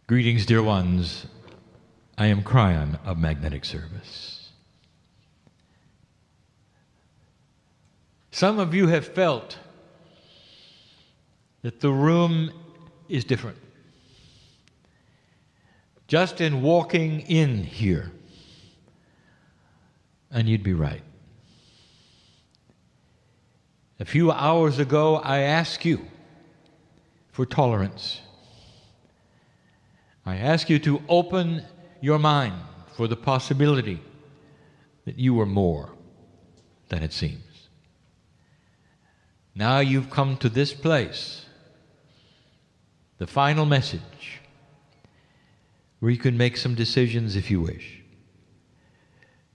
Greetings, dear ones. I am Kryon of Magnetic Service. Some of you have felt that the room is different. Just in walking in here, and you'd be right. A few hours ago, I asked you for tolerance. I ask you to open your mind for the possibility that you are more than it seems. Now you've come to this place, the final message, where you can make some decisions if you wish.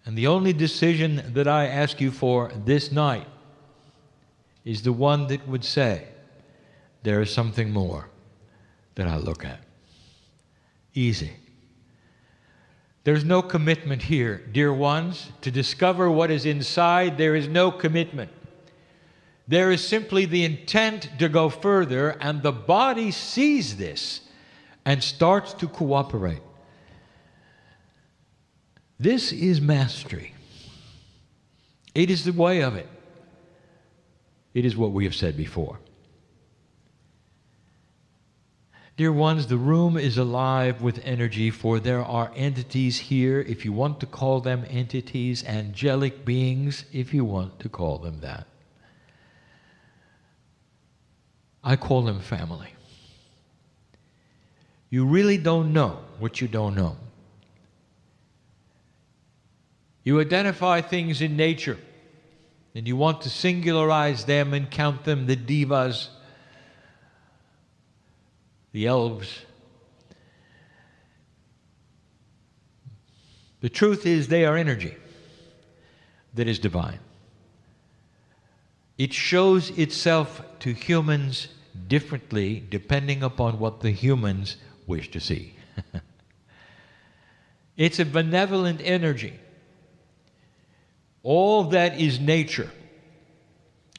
And the only decision that I ask you for this night is the one that would say, there is something more that I look at. Easy. There's no commitment here, dear ones. To discover what is inside, there is no commitment. There is simply the intent to go further, and the body sees this and starts to cooperate. This is mastery. It is the way of it. It is what we have said before. Dear ones, the room is alive with energy, for there are entities here, if you want to call them entities, angelic beings, if you want to call them that. I call them family. You really don't know what you don't know. You identify things in nature, and you want to singularize them and count them, the divas, the elves. The truth is they are energy that is divine. It shows itself to humans differently depending upon what the humans wish to see. It's a benevolent energy. All that is nature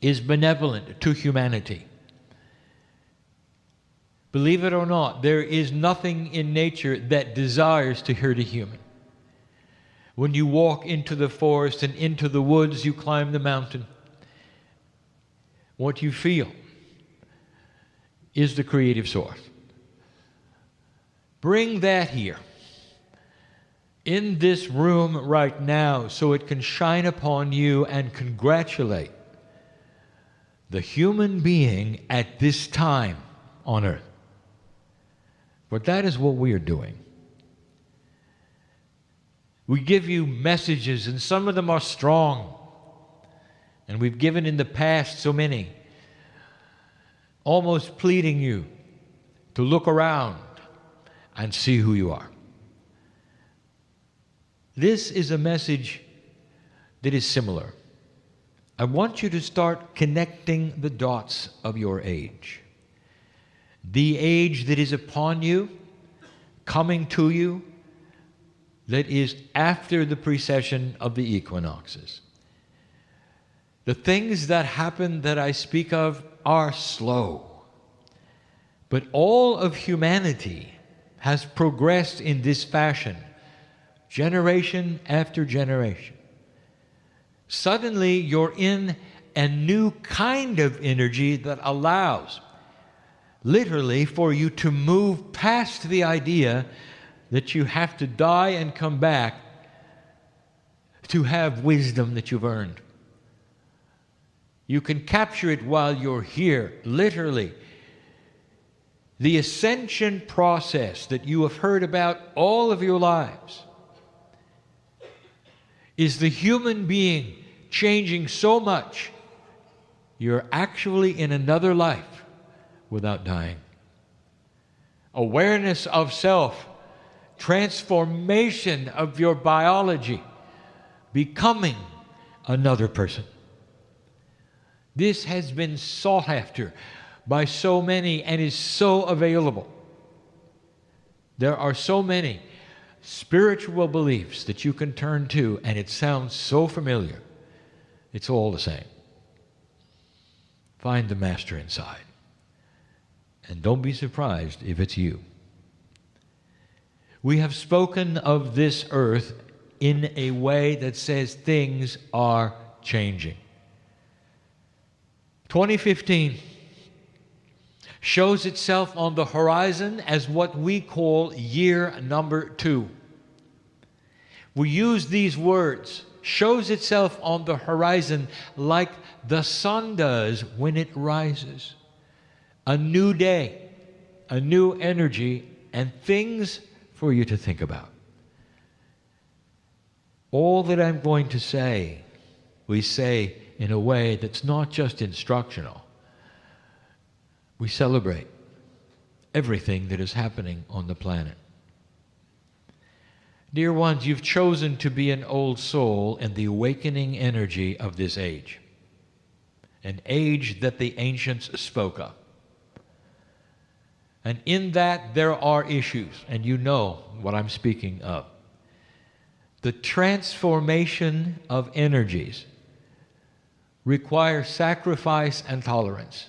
is benevolent to humanity. Believe it or not, there is nothing in nature that desires to hurt a human. When you walk into the forest and into the woods, you climb the mountain, what you feel is the creative source. Bring that here, in this room right now, so it can shine upon you and congratulate the human being at this time on earth. But that is what we are doing. We give you messages, and some of them are strong. And we've given in the past so many, almost pleading you to look around and see who you are. This is a message that is similar. I want you to start connecting the dots of your age. The age that is upon you, coming to you, that is after the precession of the equinoxes. The things that happen that I speak of are slow. But all of humanity has progressed in this fashion, generation after generation. Suddenly you're in a new kind of energy that allows literally for you to move past the idea that you have to die and come back to have wisdom that you've earned. You can capture it while you're here, literally. The ascension process that you have heard about all of your lives is the human being changing so much, you're actually in another life without dying. Awareness of self, transformation of your biology, becoming another person. This has been sought after by so many and is so available. There are so many spiritual beliefs that you can turn to, and it sounds so familiar. It's all the same. Find the master inside. And don't be surprised if it's you. We have spoken of this earth in a way that says things are changing. 2015 shows itself on the horizon as what we call year number 2. We use these words, shows itself on the horizon like the sun does when it rises. A new day, a new energy, and things for you to think about. All that I'm going to say, we say in a way that's not just instructional. We celebrate everything that is happening on the planet. Dear ones, you've chosen to be an old soul in the awakening energy of this age, an age that the ancients spoke of. And in that there are issues, and you know what I'm speaking of. The transformation of energies requires sacrifice and tolerance.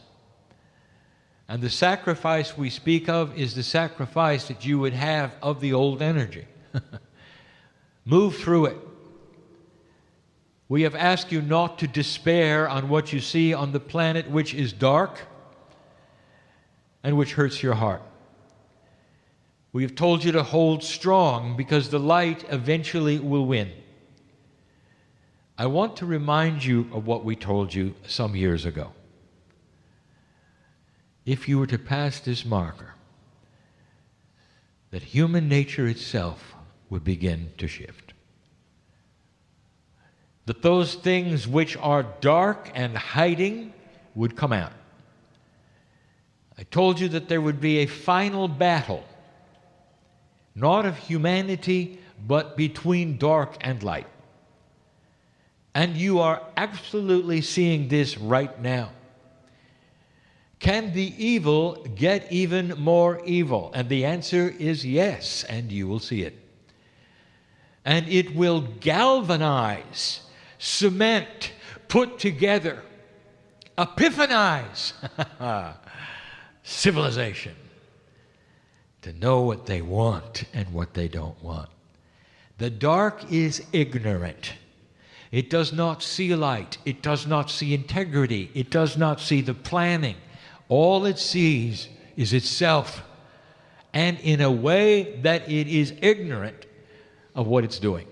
And the sacrifice we speak of is the sacrifice that you would have of the old energy. Move through it. We have asked you not to despair on what you see on the planet, which is dark and which hurts your heart. We have told you to hold strong because the light eventually will win. I want to remind you of what we told you some years ago. If you were to pass this marker, that human nature itself would begin to shift. That those things which are dark and hiding would come out. I told you that there would be a final battle, not of humanity, but between dark and light. And you are absolutely seeing this right now. Can the evil get even more evil? And the answer is yes, and you will see it. And it will galvanize, cement, put together, epiphanize civilization to know what they want and what they don't want. The dark is ignorant. It does not see light. It does not see integrity. It does not see the planning. All it sees is itself, and in a way that it is ignorant of what it's doing.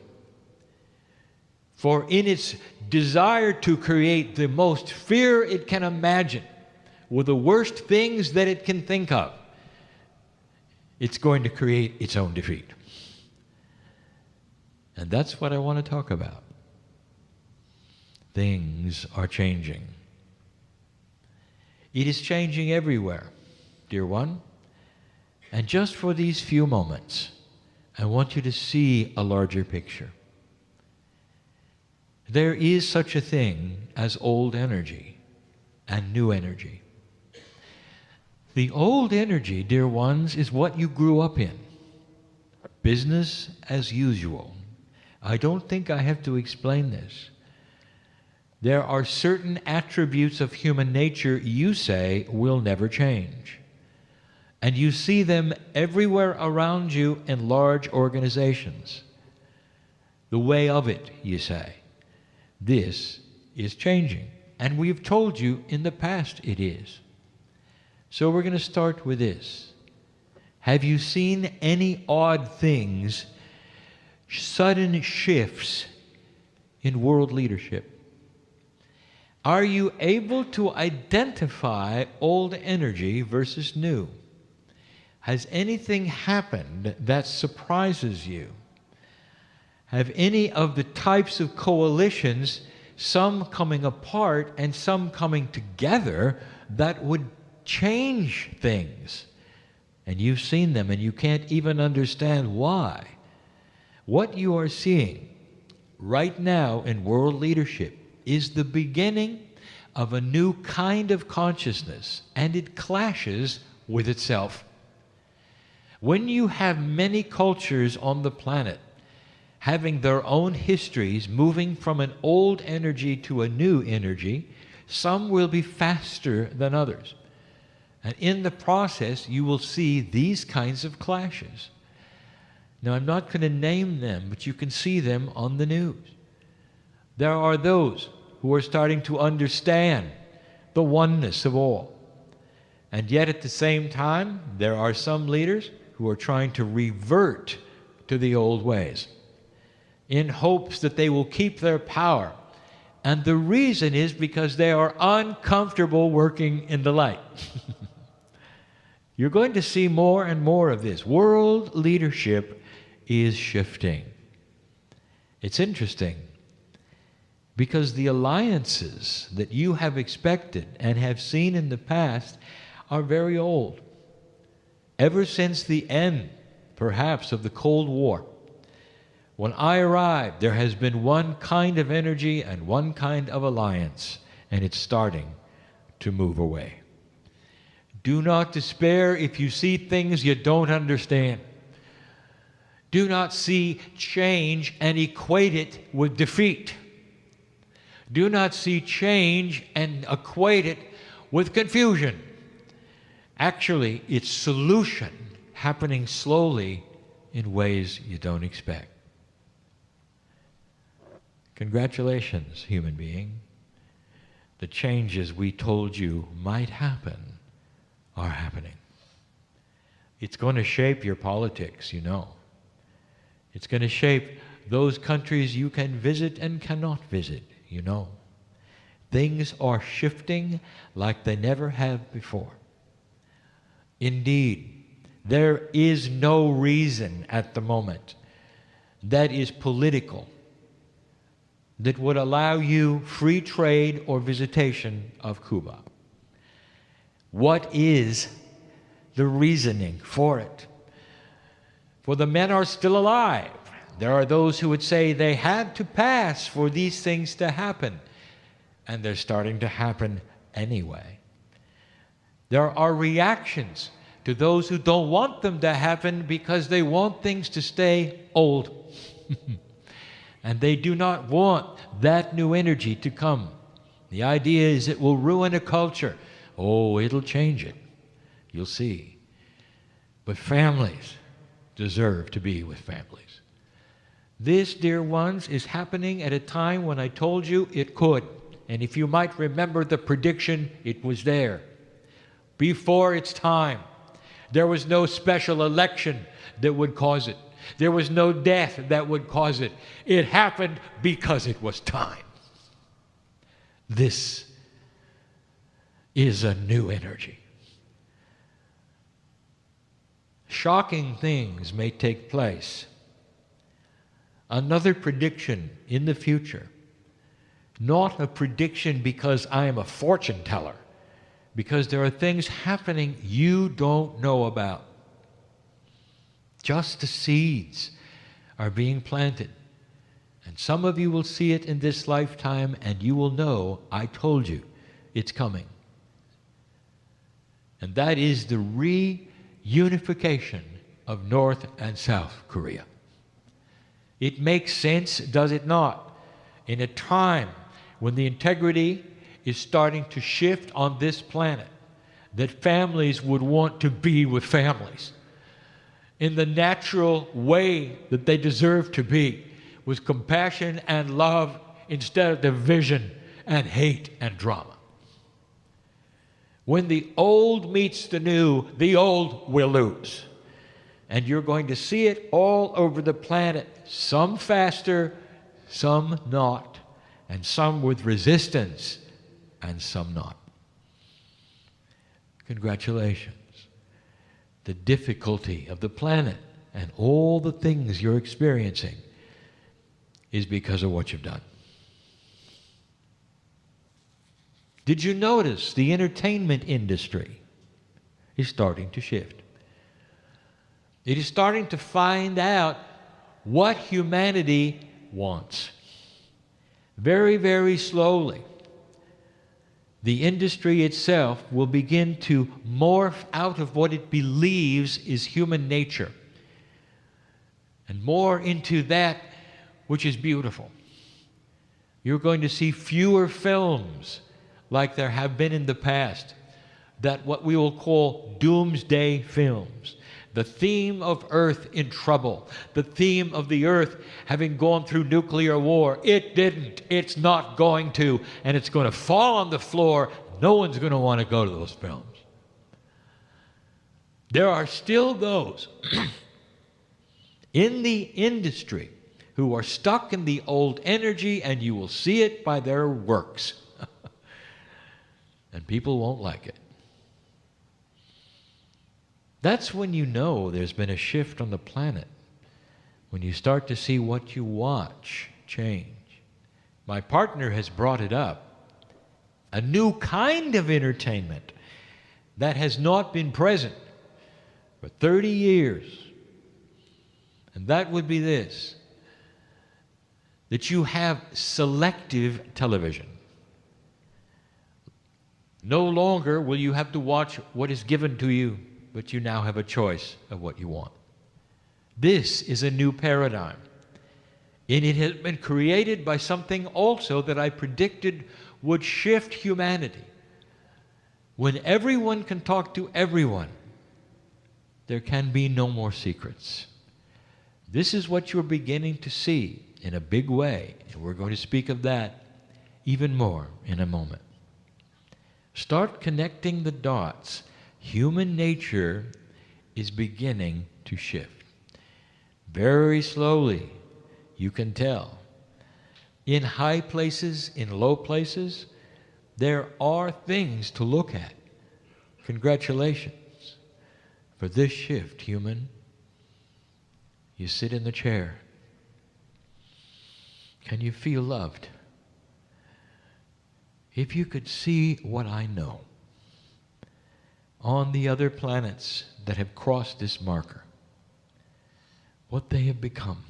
For in its desire to create the most fear it can imagine, with the worst things that it can think of, it's going to create its own defeat. And that's what I want to talk about. Things are changing. It is changing everywhere, dear one. And just for these few moments, I want you to see a larger picture. There is such a thing as old energy and new energy. The old energy, dear ones, is what you grew up in. Business as usual. I don't think I have to explain this. There are certain attributes of human nature you say will never change. And you see them everywhere around you in large organizations. The way of it, you say. This is changing. And we've told you in the past it is. So we're going to start with this. Have you seen any odd things, sudden shifts in world leadership? Are you able to identify old energy versus new? Has anything happened that surprises you? Have any of the types of coalitions, some coming apart and some coming together, that would change things? And you've seen them and you can't even understand why. What you are seeing right now in world leadership is the beginning of a new kind of consciousness, and it clashes with itself. When you have many cultures on the planet having their own histories, moving from an old energy to a new energy, some will be faster than others. And in the process, you will see these kinds of clashes. Now, I'm not going to name them, but you can see them on the news. There are those who are starting to understand the oneness of all. And yet at the same time, there are some leaders who are trying to revert to the old ways in hopes that they will keep their power. And the reason is because they are uncomfortable working in the light. You're going to see more and more of this. World leadership is shifting. It's interesting because the alliances that you have expected and have seen in the past are very old. Ever since the end, perhaps, of the Cold War, when I arrived, there has been one kind of energy and one kind of alliance, and it's starting to move away. Do not despair if you see things you don't understand. Do not see change and equate it with defeat. Do not see change and equate it with confusion. Actually, it's solution happening slowly in ways you don't expect. Congratulations, human being. The changes we told you might happen are happening. It's going to shape your politics, you know. It's going to shape those countries you can visit and cannot visit, you know. Things are shifting like they never have before. Indeed, there is no reason at the moment that is political that would allow you free trade or visitation of Cuba. What is the reasoning for it? For the men are still alive. There are those who would say they had to pass for these things to happen, and they're starting to happen anyway. There are reactions to those who don't want them to happen because they want things to stay old. And they do not want that new energy to come. The idea is it will ruin a culture. Oh, it'll change it. You'll see. But families deserve to be with families. This, dear ones, is happening at a time when I told you it could. And if you might remember the prediction, it was there. Before its time. There was no special election that would cause it. There was no death that would cause it. It happened because it was time. This is a new energy. Shocking things may take place. Another prediction in the future. Not a prediction because I am a fortune teller. Because there are things happening you don't know about. Just the seeds are being planted. And some of you will see it in this lifetime, and you will know, I told you, it's coming. And that is the reunification of North and South Korea. It makes sense, does it not? In a time when the integrity is starting to shift on this planet, that families would want to be with families in the natural way that they deserve to be, with compassion and love instead of division and hate and drama. When the old meets the new, the old will lose. And you're going to see it all over the planet, some faster, some not, and some with resistance, and some not. Congratulations. The difficulty of the planet and all the things you're experiencing is because of what you've done. Did you notice the entertainment industry is starting to shift? It is starting to find out what humanity wants. Very, very slowly, the industry itself will begin to morph out of what it believes is human nature and more into that which is beautiful. You're going to see fewer films like there have been in the past, that what we will call doomsday films, The theme of Earth in trouble. The theme of the Earth having gone through nuclear war. It didn't. It's not going to. And it's going to fall on the floor. No one's going to want to go to those films. There are still those in the industry who are stuck in the old energy, and you will see it by their works. And people won't like it. That's when you know there's been a shift on the planet. When you start to see what you watch change. My partner has brought it up. A new kind of entertainment that has not been present for 30 years. And that would be this: that you have selective television. No longer will you have to watch what is given to you, but you now have a choice of what you want. This is a new paradigm. And it has been created by something also that I predicted would shift humanity. When everyone can talk to everyone, there can be no more secrets. This is what you're beginning to see in a big way, and we're going to speak of that even more in a moment. Start connecting the dots. Human nature is beginning to shift. Very slowly, you can tell. In high places, in low places, there are things to look at. Congratulations for this shift, human. You sit in the chair. Can you feel loved? If you could see what I know on the other planets that have crossed this marker, what they have become,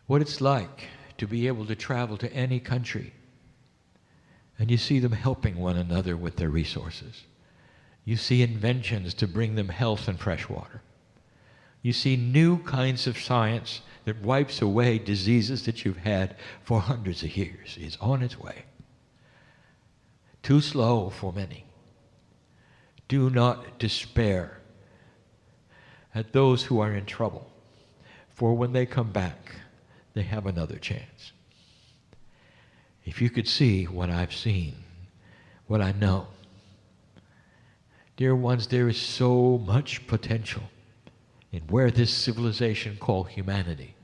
what it's like to be able to travel to any country, and you see them helping one another with their resources. You see inventions to bring them health and fresh water. You see new kinds of science that wipes away diseases that you've had for hundreds of years. It's on its way. Too slow for many. Do not despair at those who are in trouble, for when they come back, they have another chance. If you could see what I've seen, what I know, dear ones, there is so much potential in where this civilization called humanity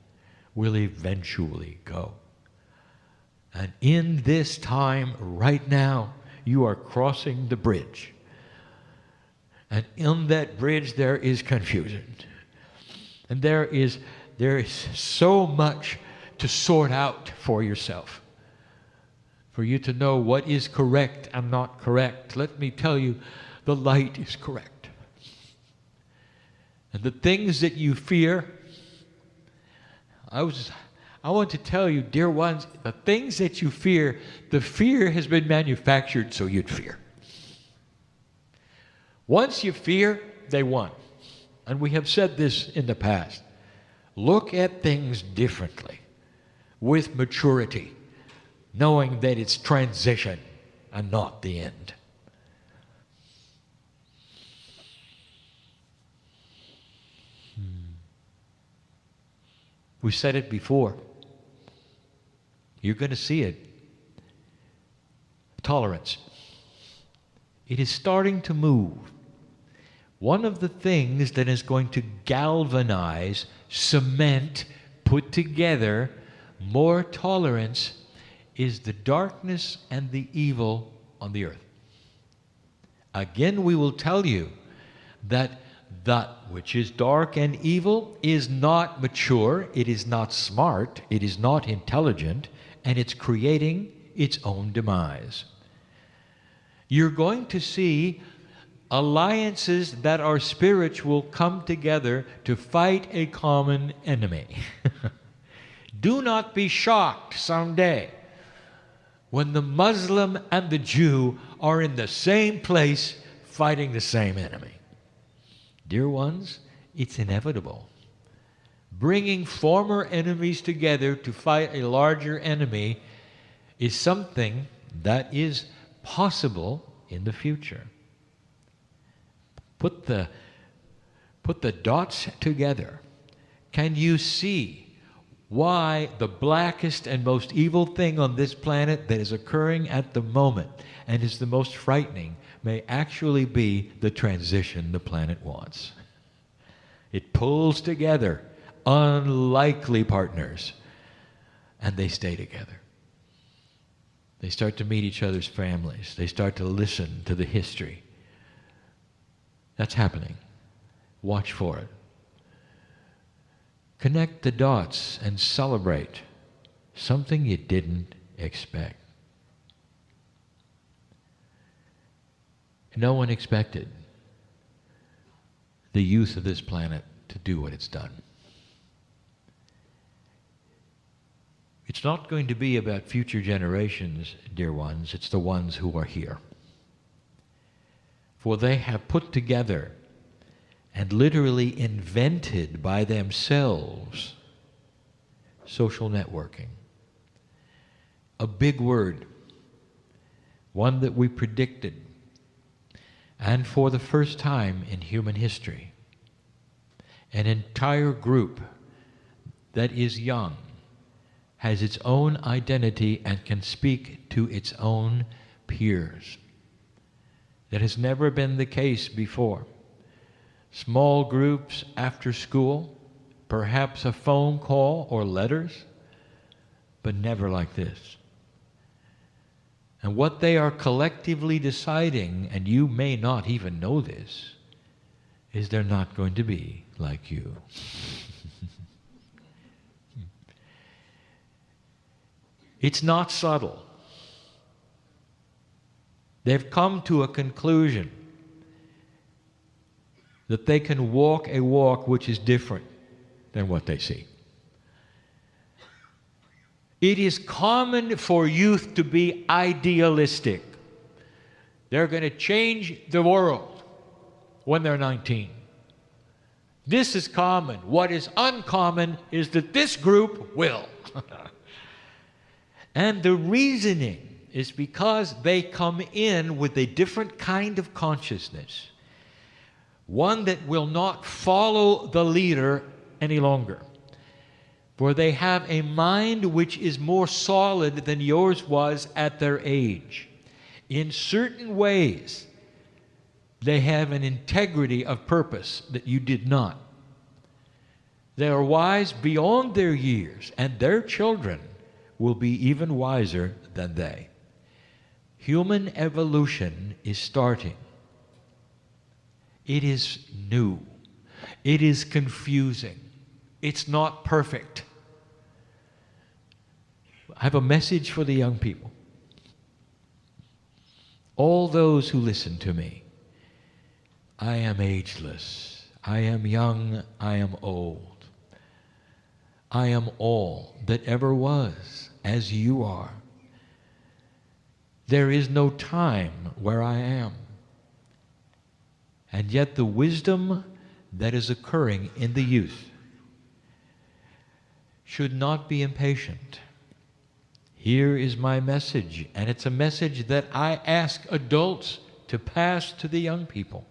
will eventually go. And in this time, right now, you are crossing the bridge. And in that bridge there is confusion. And there is so much to sort out for yourself. For you to know what is correct and not correct. Let me tell you, the light is correct. And the things that you fear, I want to tell you, dear ones, the things that you fear, the fear has been manufactured so you'd fear. Once you fear, they won. And we have said this in the past. Look at things differently, with maturity, knowing that it's transition and not the end. We said it before. You're going to see it. Tolerance. It is starting to move. One of the things that is going to galvanize, cement, put together more tolerance is the darkness and the evil on the earth. Again, we will tell you that that which is dark and evil is not mature, it is not smart, it is not intelligent, and it's creating its own demise. You're going to see alliances that are spiritual come together to fight a common enemy. Do not be shocked someday when the Muslim and the Jew are in the same place fighting the same enemy. Dear ones, it's inevitable. Bringing former enemies together to fight a larger enemy is something that is possible in the future. Put the dots together. Can you see why the blackest and most evil thing on this planet that is occurring at the moment and is the most frightening may actually be the transition the planet wants? It pulls together unlikely partners, and they stay together. They start to meet each other's families. They start to listen to the history. That's happening. Watch for it. Connect the dots and celebrate something you didn't expect. No one expected the youth of this planet to do what it's done. It's not going to be about future generations, dear ones. It's the ones who are here. For they have put together and literally invented by themselves social networking. A big word, one that we predicted, and for the first time in human history, an entire group that is young, has its own identity and can speak to its own peers. That has never been the case before. Small groups after school, perhaps a phone call or letters, but never like this. And what they are collectively deciding, and you may not even know this, is they're not going to be like you. It's not subtle. They've come to a conclusion that they can walk a walk which is different than what they see. It is common for youth to be idealistic. They're going to change the world when they're 19. This is common. What is uncommon is that this group will. And the reasoning is because they come in with a different kind of consciousness, one that will not follow the leader any longer. For they have a mind which is more solid than yours was at their age. In certain ways, they have an integrity of purpose that you did not. They are wise beyond their years, and their children will be even wiser than they. Human evolution is starting. It is new. It is confusing. It's not perfect. I have a message for the young people. All those who listen to me, I am ageless. I am young. I am old. I am all that ever was, as you are. There is no time where I am. And yet the wisdom that is occurring in the youth should not be impatient. Here is my message, and it's a message that I ask adults to pass to the young people.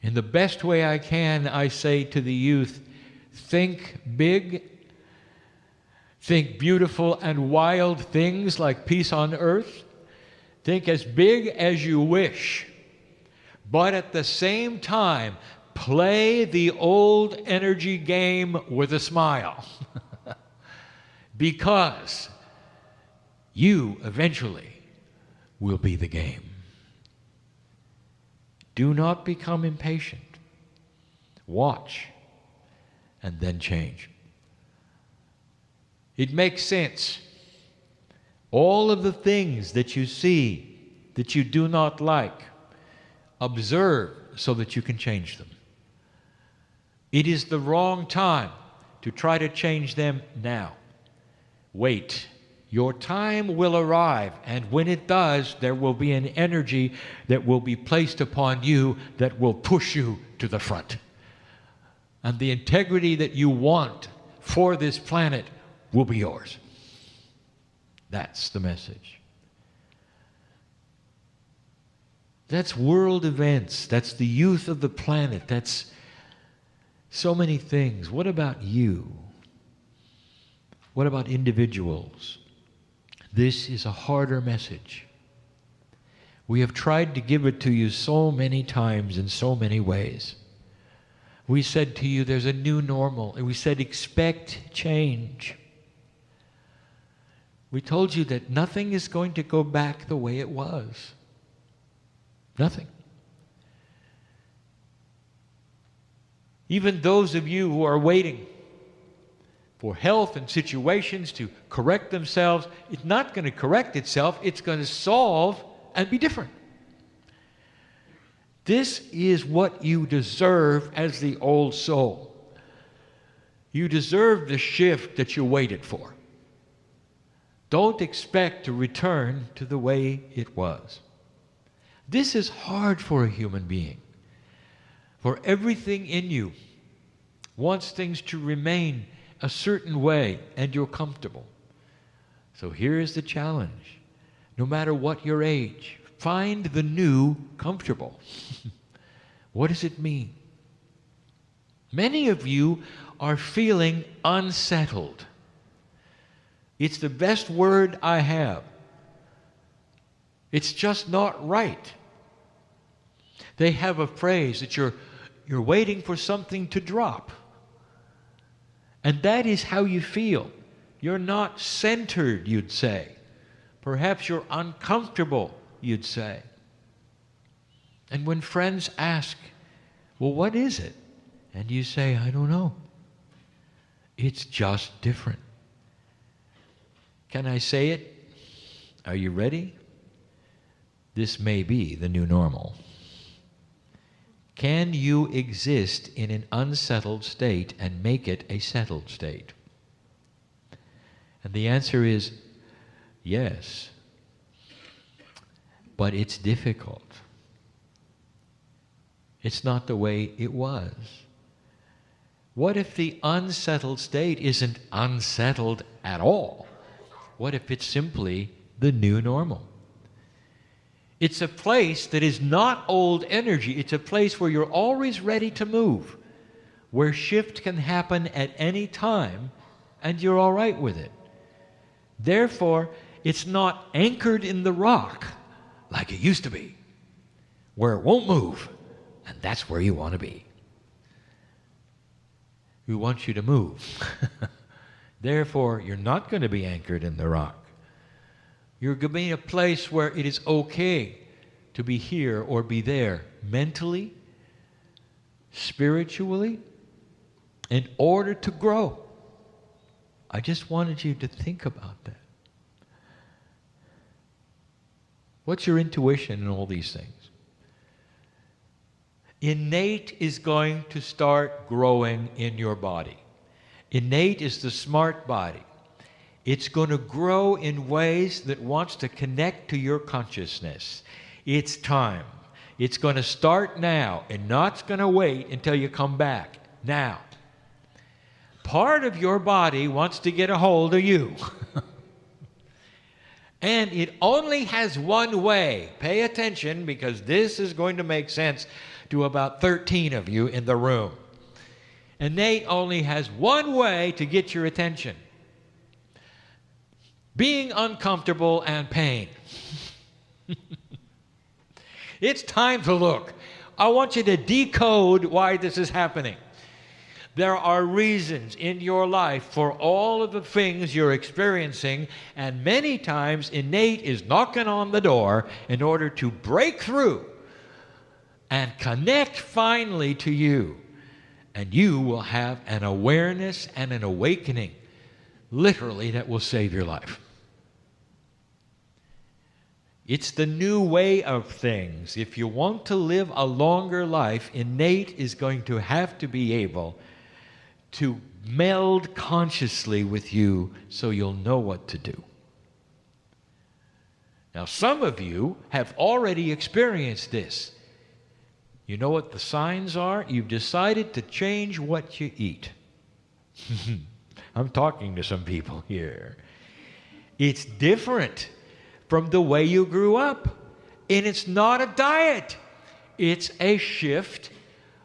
In the best way I can, I say to the youth, think big, think beautiful and wild things like peace on earth. Think as big as you wish. But at the same time, play the old energy game with a smile. Because you eventually will be the game. Do not become impatient. Watch and then change. It makes sense. All of the things that you see that you do not like, observe so that you can change them. It is the wrong time to try to change them now. Wait. Your time will arrive, and when it does, there will be an energy that will be placed upon you that will push you to the front. And the integrity that you want for this planet will be yours. That's the message. That's world events. That's the youth of the planet. That's so many things. What about you? What about individuals? This is a harder message. We have tried to give it to you so many times in so many ways. We said to you, there's a new normal, and we said, expect change. We told you that nothing is going to go back the way it was. Nothing. Even those of you who are waiting for health and situations to correct themselves, it's not going to correct itself, it's going to solve and be different. This is what you deserve as the old soul. You deserve the shift that you waited for. Don't expect to return to the way it was. This is hard for a human being. For everything in you wants things to remain a certain way, and you're comfortable. So here is the challenge. No matter what your age, find the new comfortable. What does it mean? Many of you are feeling unsettled. It's the best word I have. It's just not right. They have a phrase that you're waiting for something to drop. And that is how you feel. You're not centered, you'd say. Perhaps you're uncomfortable, you'd say. And when friends ask, well, what is it? And you say, I don't know. It's just different. Can I say it? Are you ready? This may be the new normal. Can you exist in an unsettled state and make it a settled state? And the answer is yes. But it's difficult. It's not the way it was. What if the unsettled state isn't unsettled at all? What if it's simply the new normal? It's a place that is not old energy. It's a place where you're always ready to move, where shift can happen at any time, and you're all right with it. Therefore, it's not anchored in the rock like it used to be, where it won't move, and that's where you want to be. We want you to move. Therefore, you're not going to be anchored in the rock. You're going to be in a place where it is okay to be here or be there, mentally, spiritually, in order to grow. I just wanted you to think about that. What's your intuition in all these things? Innate is going to start growing in your body. Innate is the smart body. It's going to grow in ways that wants to connect to your consciousness. It's time. It's going to start now and not going to wait until you come back. Now. Part of your body wants to get a hold of you. And it only has one way. Pay attention, because this is going to make sense to about 13 of you in the room. Innate only has one way to get your attention. Being uncomfortable and pain. It's time to look. I want you to decode why this is happening. There are reasons in your life for all of the things you're experiencing, and many times innate is knocking on the door in order to break through and connect finally to you. And you will have an awareness and an awakening, literally, that will save your life. It's the new way of things. If you want to live a longer life, innate is going to have to be able to meld consciously with you so you'll know what to do. Now, some of you have already experienced this. You know what the signs are? You've decided to change what you eat. I'm talking to some people here. It's different from the way you grew up. And it's not a diet. It's a shift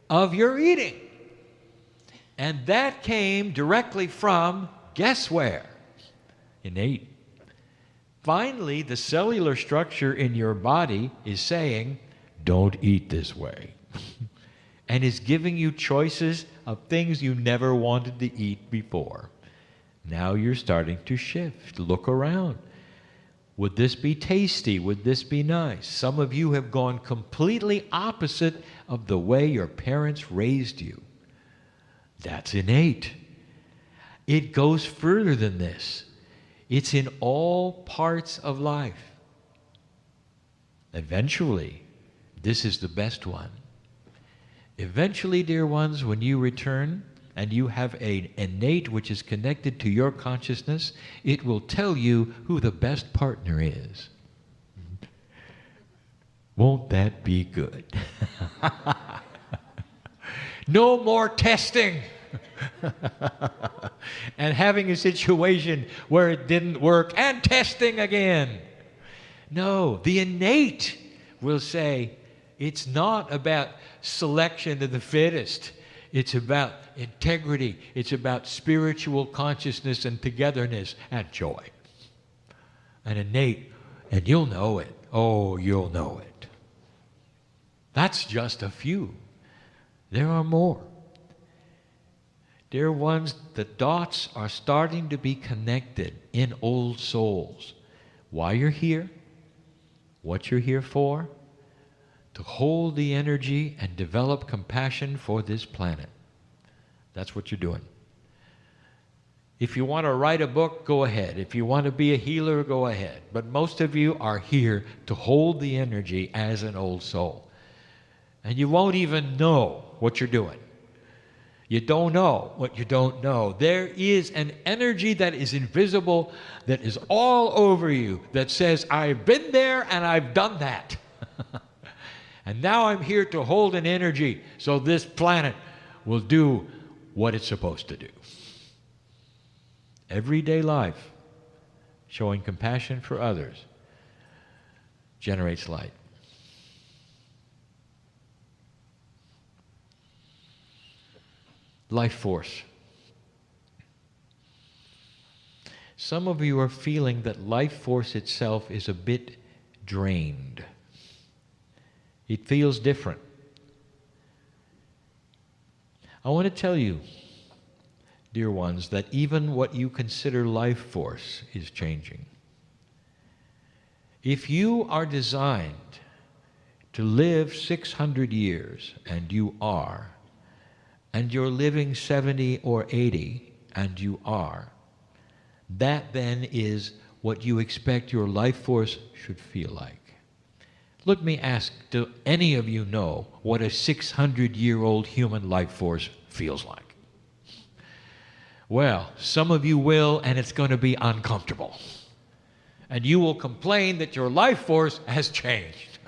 of your eating. And that came directly from, guess where? Innate. Finally, the cellular structure in your body is saying, don't eat this way. And is giving you choices of things you never wanted to eat before. Now you're starting to shift. Look around. Would this be tasty? Would this be nice? Some of you have gone completely opposite of the way your parents raised you. That's innate. It goes further than this. It's in all parts of life. Eventually, this is the best one. Eventually, dear ones, when you return and you have an innate which is connected to your consciousness, it will tell you who the best partner is. Won't that be good? No more testing and having a situation where it didn't work and testing again. No, the innate will say, it's not about selection of the fittest. It's about integrity. It's about spiritual consciousness and togetherness and joy. And innate, and you'll know it. Oh, you'll know it. That's just a few. There are more. Dear ones, the dots are starting to be connected in old souls. Why you're here, what you're here for, to hold the energy and develop compassion for this planet. That's what you're doing. If you want to write a book, go ahead. If you want to be a healer, go ahead. But most of you are here to hold the energy as an old soul. And you won't even know what you're doing. You don't know what you don't know. There is an energy that is invisible, that is all over you, that says, I've been there and I've done that. And now I'm here to hold an energy so this planet will do what it's supposed to do. Everyday life, showing compassion for others, generates light. Life force. Some of you are feeling that life force itself is a bit drained. It feels different. I want to tell you, dear ones, that even what you consider life force is changing. If you are designed to live 600 years, and you are, and you're living 70 or 80, and you are, that then is what you expect your life force should feel like. Let me ask, do any of you know what a 600-year-old human life force feels like? Well, some of you will, and it's going to be uncomfortable. And you will complain that your life force has changed.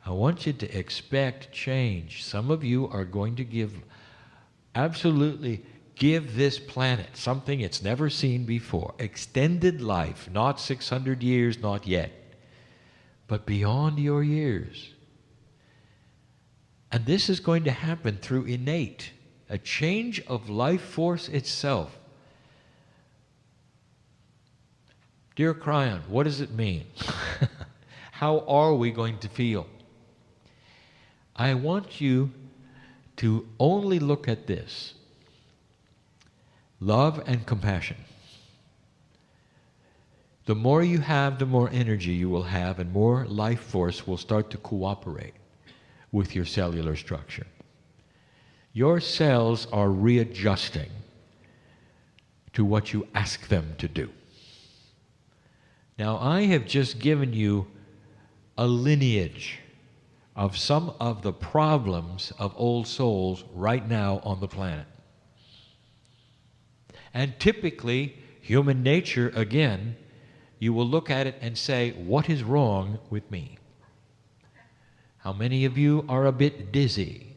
I want you to expect change. Some of you are going to absolutely give this planet something it's never seen before. Extended life, not 600 years, not yet, but beyond your years. And this is going to happen through innate, a change of life force itself. Dear Kryon, what does it mean? How are we going to feel? I want you to only look at this. Love and compassion. The more you have, the more energy you will have, and more life force will start to cooperate with your cellular structure. Your cells are readjusting to what you ask them to do. Now, I have just given you a lineage of some of the problems of old souls right now on the planet. And typically, human nature, again, you will look at it and say, what is wrong with me? How many of you are a bit dizzy?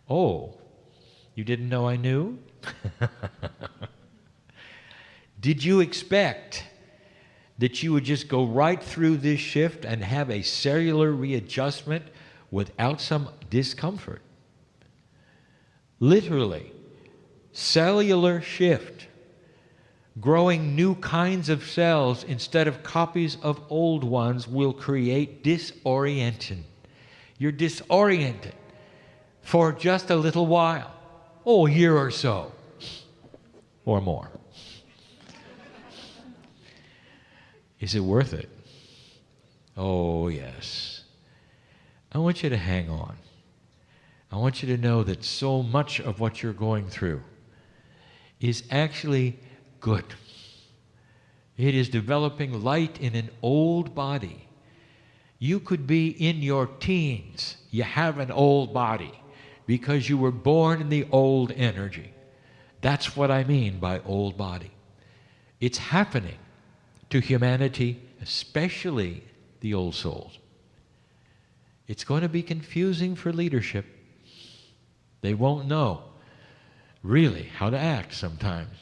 Oh, you didn't know I knew? Did you expect that you would just go right through this shift and have a cellular readjustment without some discomfort. Literally, cellular shift, growing new kinds of cells instead of copies of old ones will create disorientation. You're disoriented for just a little while, a year or so, or more. Is it worth it? Oh, yes. I want you to hang on. I want you to know that so much of what you're going through is actually good. It is developing light in an old body. You could be in your teens. You have an old body because you were born in the old energy. That's what I mean by old body. It's happening to humanity, especially the old souls. It's going to be confusing for leadership. They won't know really how to act sometimes.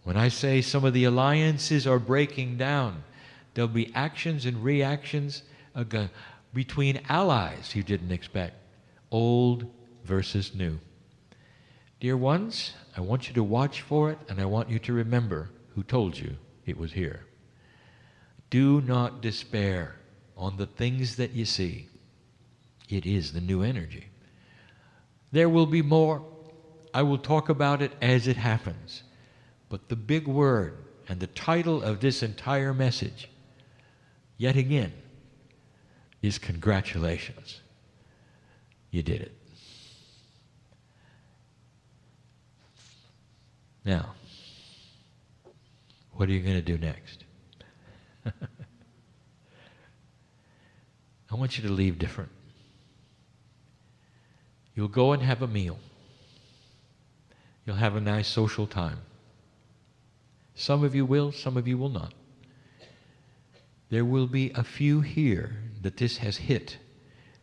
When I say some of the alliances are breaking down, there'll be actions and reactions between allies you didn't expect. Old versus new. Dear ones, I want you to watch for it, and I want you to remember who told you it was here. Do not despair on the things that you see. It is the new energy. There will be more. I will talk about it as it happens. But the big word and the title of this entire message, yet again, is congratulations. You did it. Now, what are you going to do next? I want you to leave different. You'll go and have a meal. You'll have a nice social time. Some of you will, some of you will not. There will be a few here that this has hit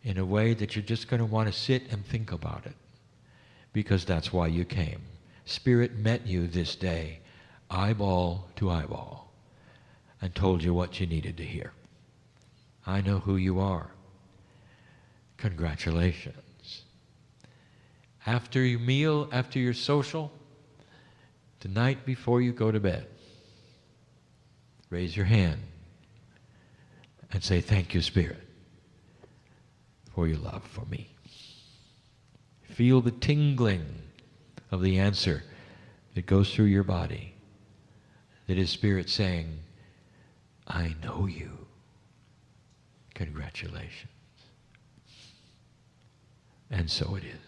in a way that you're just going to want to sit and think about it, because that's why you came. Spirit met you this day, eyeball to eyeball, and told you what you needed to hear. I know who you are. Congratulations. After your meal, after your social, tonight before you go to bed, raise your hand and say, thank you, Spirit, for your love for me. Feel the tingling of the answer that goes through your body. That is Spirit saying, I know you. Congratulations. And so it is.